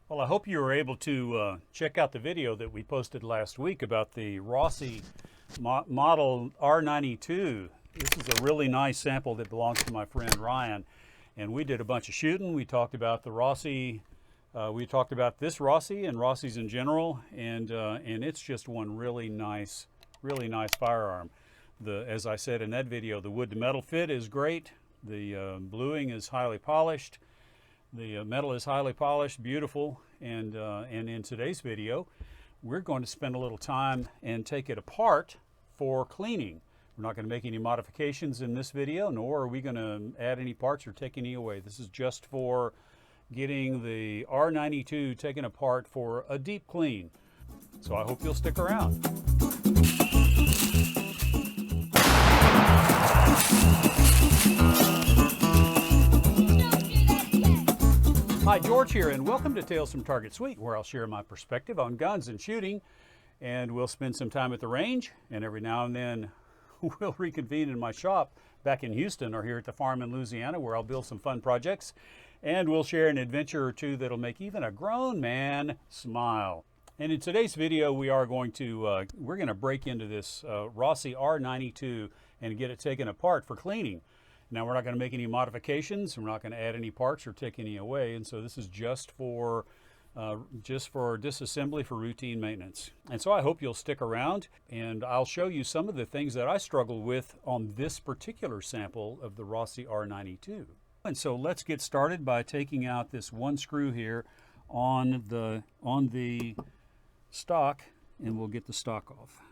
Well, I hope you were able to check out the video that we posted last week about the Rossi model R92. This is a really nice sample that belongs to my friend Ryan. And we did a bunch of shooting. We talked about the Rossi. We talked about this Rossi and Rossi's in general. And it's just one really nice firearm. As I said in that video, the wood to metal fit is great. The bluing is highly polished. The metal is highly polished, beautiful, and in today's video, we're going to spend a little time and take it apart for cleaning. We're not going to make any modifications in this video, nor are we going to add any parts or take any away. This is just for getting the R92 taken apart for a deep clean. So I hope you'll stick around. Hi, George here, and welcome to Tales from Target Suite, where I'll share my perspective on guns and shooting, and we'll spend some time at the range, and every now and then we'll reconvene in my shop back in Houston or here at the farm in Louisiana, where I'll build some fun projects, and we'll share an adventure or two that'll make even a grown man smile. And in today's video, we're going to break into this Rossi R92 and get it taken apart for cleaning. Now, we're not going to make any modifications. We're not going to add any parts or take any away. And so this is just for disassembly for routine maintenance. And so I hope you'll stick around, and I'll show you some of the things that I struggle with on this particular sample of the Rossi R92. And so let's get started by taking out this one screw here on the stock, and we'll get the stock off.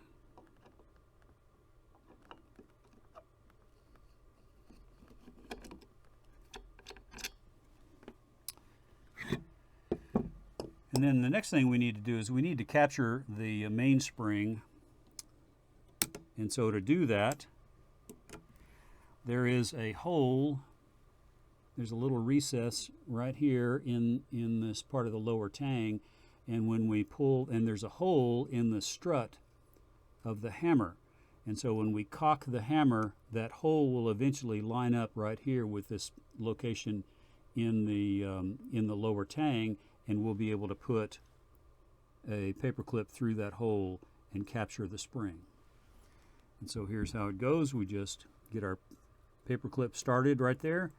And then the next thing we need to do is we need to capture the mainspring. And so to do that, there is a hole, there's a little recess right here in this part of the lower tang. And when we pull, and there's a hole in the strut of the hammer. And so when we cock the hammer, that hole will eventually line up right here with this location in the lower tang, and we'll be able to put a paper clip through that hole and capture the spring. And so here's how it goes. We just get our paper clip started right there,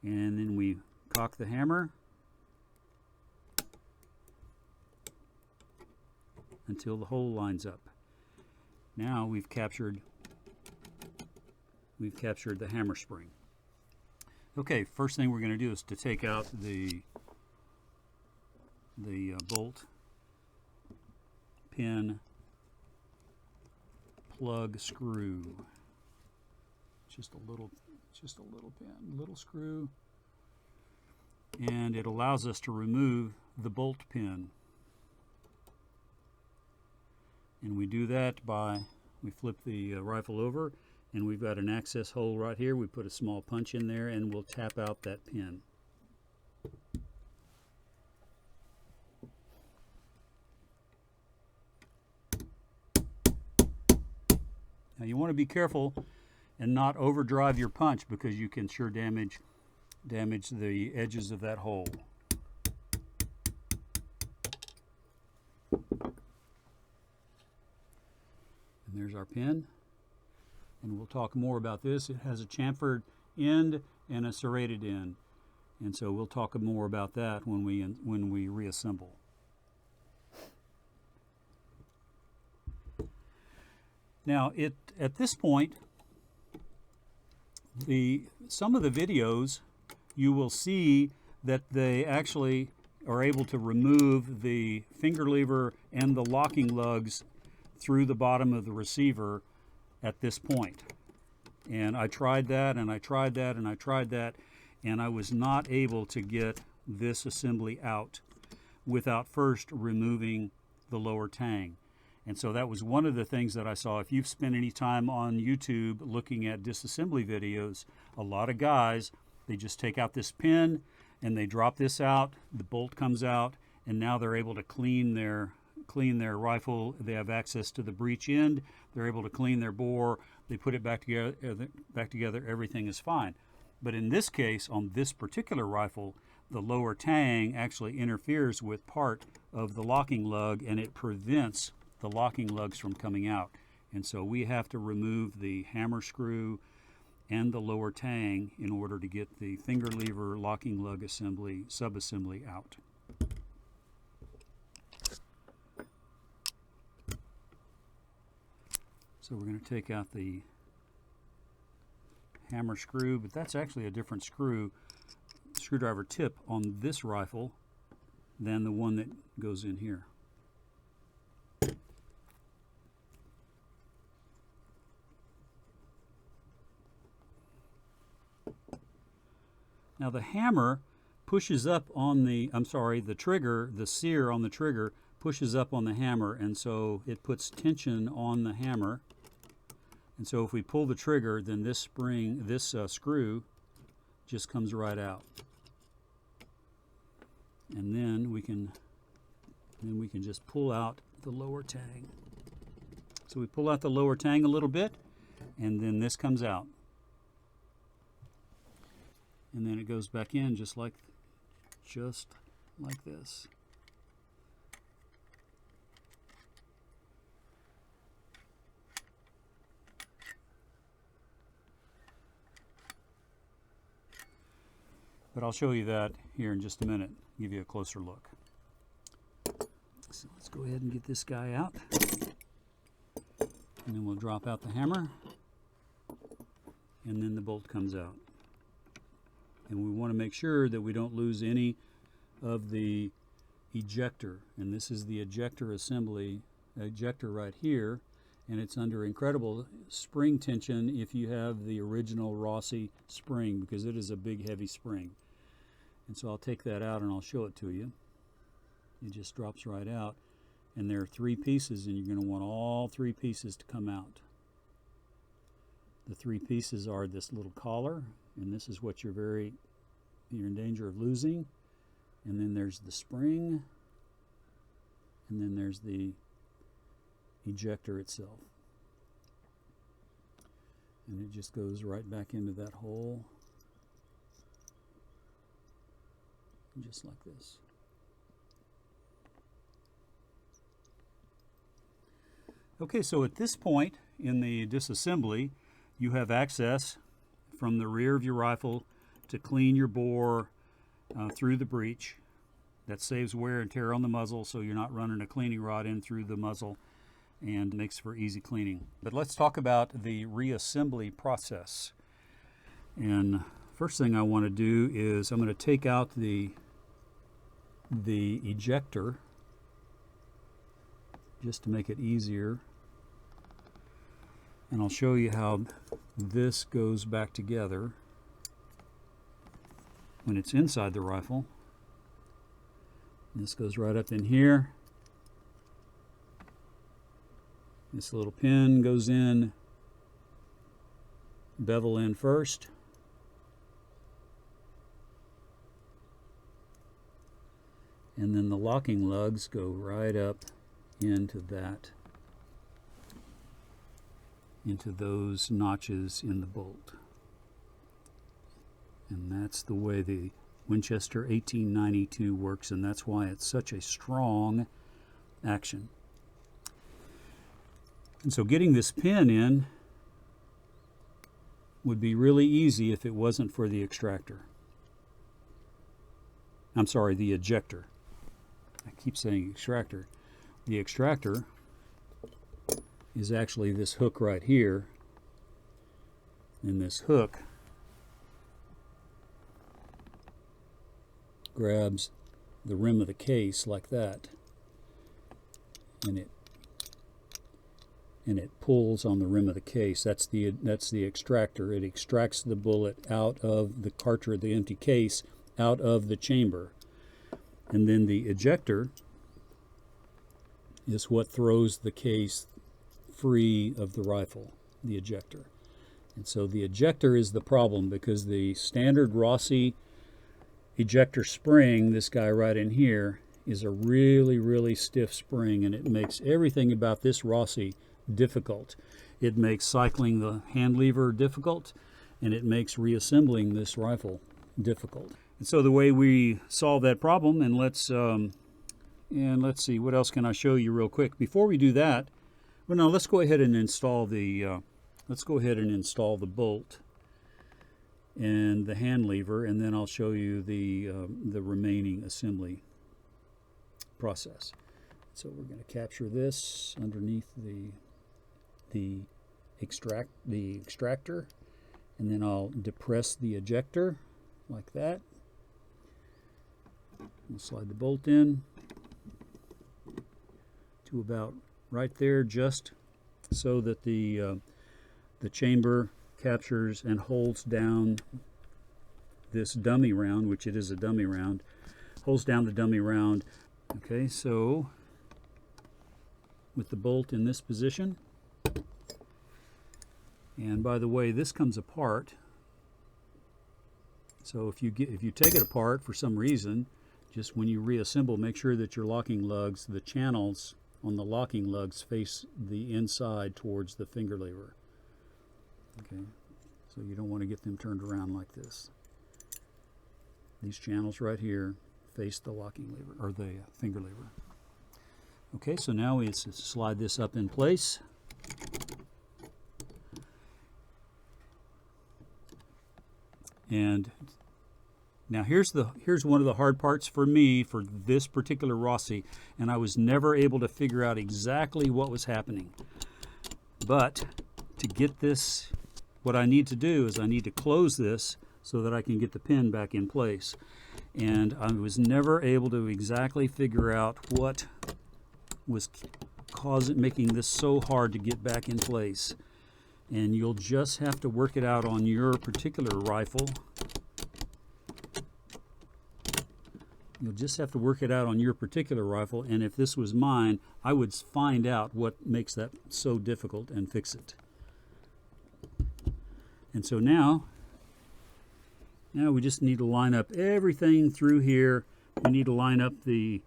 and then we cock the hammer until the hole lines up. Now we've captured the hammer spring. Okay, first thing we're going to do is to take out the bolt, pin, plug, screw. Just a little pin, little screw, and it allows us to remove the bolt pin. And we do that by, we flip the rifle over, and we've got an access hole right here. We put a small punch in there, and we'll tap out that pin. Now you want to be careful and not overdrive your punch, because you can sure damage the edges of that hole. And there's our pin. And we'll talk more about this. It has a chamfered end and a serrated end. And so we'll talk more about that when we reassemble. Now, at this point, some of the videos, you will see that they actually are able to remove the finger lever and the locking lugs through the bottom of the receiver at this point. And I tried that, and I tried that, and I tried that, and I was not able to get this assembly out without first removing the lower tang. And so that was one of the things that I saw. If you've spent any time on YouTube looking at disassembly videos, a lot of guys, they just take out this pin and they drop this out, the bolt comes out, and now they're able to clean their rifle. They have access to the breech end. They're able to clean their bore. They put it back together. Everything is fine. But in this case, on this particular rifle, the lower tang actually interferes with part of the locking lug, and it prevents the locking lugs from coming out. And so we have to remove the hammer screw and the lower tang in order to get the finger lever locking lug assembly, subassembly out. So we're going to take out the hammer screw, but that's actually a different screwdriver tip on this rifle than the one that goes in here. Now the hammer pushes up on the trigger, the sear on the trigger pushes up on the hammer, and so it puts tension on the hammer. And so if we pull the trigger, then this screw just comes right out. And then we can just pull out the lower tang. So we pull out the lower tang a little bit, and then this comes out. And then it goes back in just like this. But I'll show you that here in just a minute, give you a closer look. So let's go ahead and get this guy out. And then we'll drop out the hammer. And then the bolt comes out. And we want to make sure that we don't lose any of the ejector. And this is the ejector assembly, ejector right here. And it's under incredible spring tension if you have the original Rossi spring, because it is a big heavy spring. And so I'll take that out and I'll show it to you. It just drops right out. And there are 3 pieces, and you're going to want all 3 pieces to come out. The 3 pieces are this little collar, and this is what you're in danger of losing. And then there's the spring, and then there's the ejector itself. And it just goes right back into that hole, just like this. Okay, so at this point in the disassembly, you have access from the rear of your rifle to clean your bore through the breech. That saves wear and tear on the muzzle, so you're not running a cleaning rod in through the muzzle, and makes for easy cleaning. But let's talk about the reassembly process. And first thing I want to do is I'm going to take out the ejector just to make it easier. And I'll show you how this goes back together when it's inside the rifle. This goes right up in here. This little pin goes in, bevel in first. And then the locking lugs go right up into those notches in the bolt. And that's the way the Winchester 1892 works, and that's why it's such a strong action. And so getting this pin in would be really easy if it wasn't for the extractor. I'm sorry, the ejector. I keep saying extractor. The extractor is actually this hook right here, and this hook grabs the rim of the case like that, and it pulls on the rim of the case. That's the extractor. It extracts the bullet out of the cartridge, the empty case, out of the chamber. And then the ejector is what throws the case free of the rifle, the ejector. And so the ejector is the problem, because the standard Rossi ejector spring, this guy right in here, is a really, really stiff spring, and it makes everything about this Rossi difficult. It makes cycling the hand lever difficult, and it makes reassembling this rifle difficult. And so the way we solve that problem, and let's see, what else can I show you real quick before we do that. Well, now let's go ahead and install the bolt and the hand lever, and then I'll show you the remaining assembly process. So we're going to capture this underneath the extractor, and then I'll depress the ejector like that. We'll slide the bolt in to about right there, just so that the chamber captures and holds down this dummy round, which it is a dummy round, holds down the dummy round. Okay, so with the bolt in this position, and by the way, this comes apart. So if you take it apart for some reason, just when you reassemble, make sure that your locking lugs, the channels on the locking lugs, face the inside towards the finger lever. Okay, so you don't want to get them turned around like this. These channels right here face the locking lever, or the finger lever. Okay, so now we slide this up in place. And now here's one of the hard parts for me for this particular Rossi, and I was never able to figure out exactly what was happening. But to get this, what I need to do is I need to close this so that I can get the pin back in place. And I was never able to exactly figure out what was making this so hard to get back in place. And you'll just have to work it out on your particular rifle. You'll just have to work it out on your particular rifle, and if this was mine, I would find out what makes that so difficult and fix it. And so now we just need to line up everything through here. We need to line up the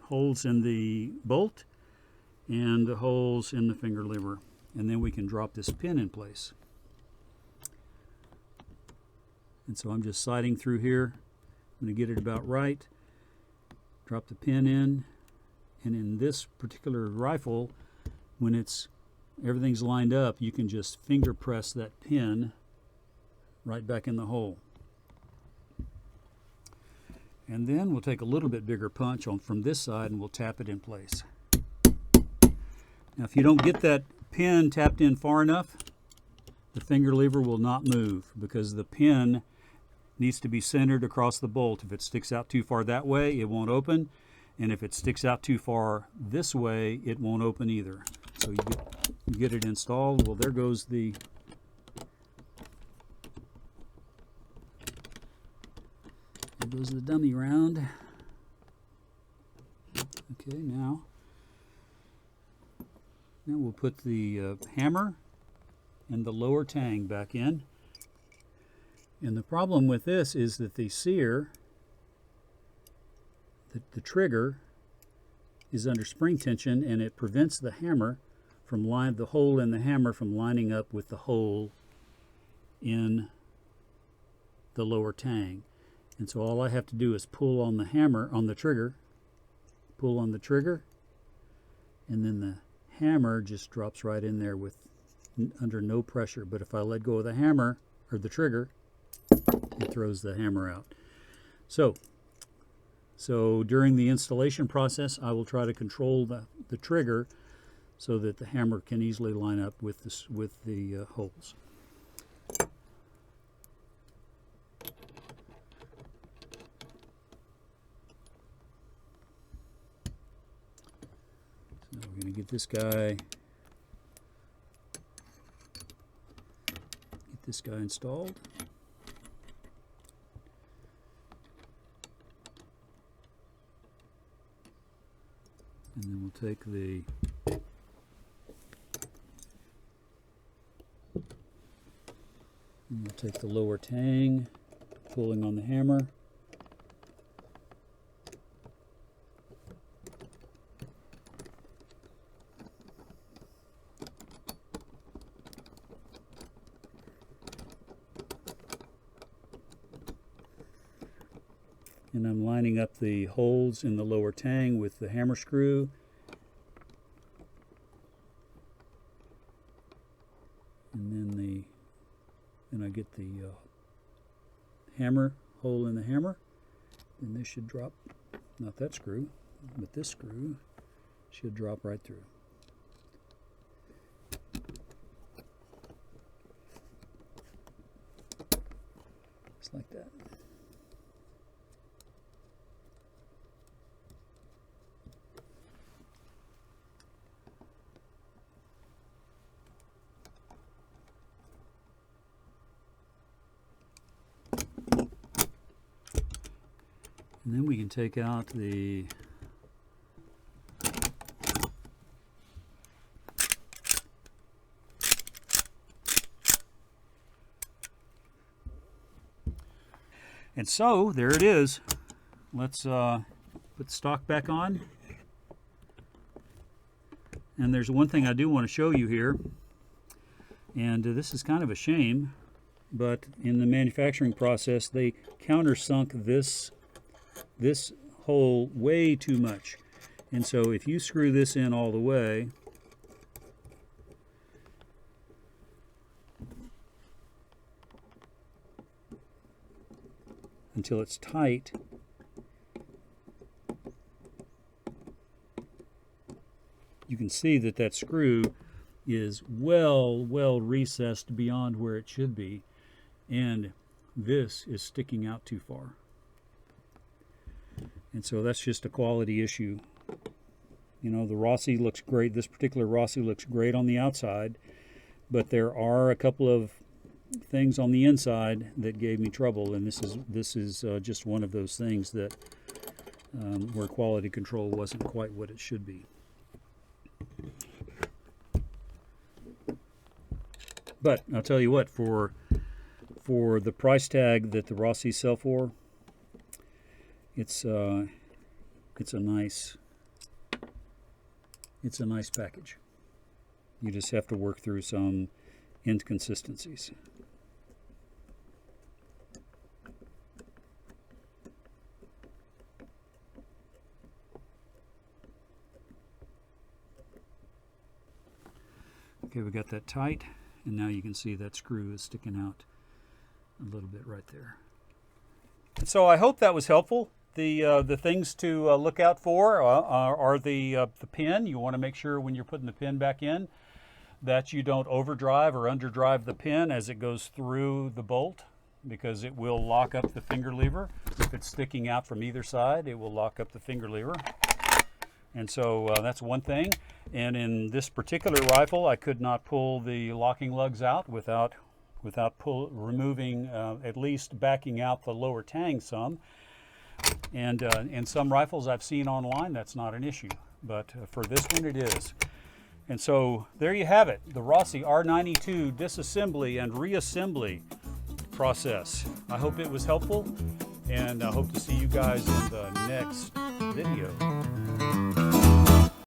holes in the bolt and the holes in the finger lever, and then we can drop this pin in place. And so I'm just sighting through here. I'm going to get it about right, drop the pin in, and in this particular rifle, when everything's lined up, you can just finger press that pin right back in the hole. And then we'll take a little bit bigger punch from this side and we'll tap it in place. Now if you don't get that pin tapped in far enough, the finger lever will not move because the pin needs to be centered across the bolt. If it sticks out too far that way, it won't open. And if it sticks out too far this way, it won't open either. So you get it installed. Well, there goes the dummy round. Okay, now we'll put the hammer and the lower tang back in. And the problem with this is that the sear, the trigger, is under spring tension, and it prevents the hammer from the hole in the hammer from lining up with the hole in the lower tang. And so all I have to do is pull on the hammer, on the trigger, pull on the trigger, and then the hammer just drops right in there under no pressure. But if I let go of the hammer, or the trigger, it throws the hammer out. So during the installation process, I will try to control the trigger so that the hammer can easily line up with the holes. So we're going to get this guy installed. And then we'll take the lower tang, pulling on the hammer. And I'm lining up the holes in the lower tang with the hammer screw. And then I get the hammer hole in the hammer. And this should drop, not that screw, but this screw should drop right through. Just like that. And then we can take out the and so there it is. Let's put the stock back on. And there's one thing I do want to show you here, and this is kind of a shame, but in the manufacturing process they countersunk this hole way too much. And so if you screw this in all the way, until it's tight, you can see that that screw is well recessed beyond where it should be, and this is sticking out too far. And so that's just a quality issue. You know, the Rossi looks great. This particular Rossi looks great on the outside, but there are a couple of things on the inside that gave me trouble, and this is just one of those things that where quality control wasn't quite what it should be. But I'll tell you what, for the price tag that the Rossi sell for, it's a nice package. You just have to work through some inconsistencies. Okay, we got that tight, and now you can see that screw is sticking out a little bit right there. And so I hope that was helpful. The things to look out for are the pin. You want to make sure when you're putting the pin back in that you don't overdrive or underdrive the pin as it goes through the bolt, because it will lock up the finger lever. If it's sticking out from either side, it will lock up the finger lever. And so that's one thing. And in this particular rifle, I could not pull the locking lugs out without removing, at least backing out the lower tang some. And in some rifles I've seen online, that's not an issue, but for this one it is. And so there you have it, the Rossi R92 disassembly and reassembly process. I hope it was helpful, and I hope to see you guys in the next video.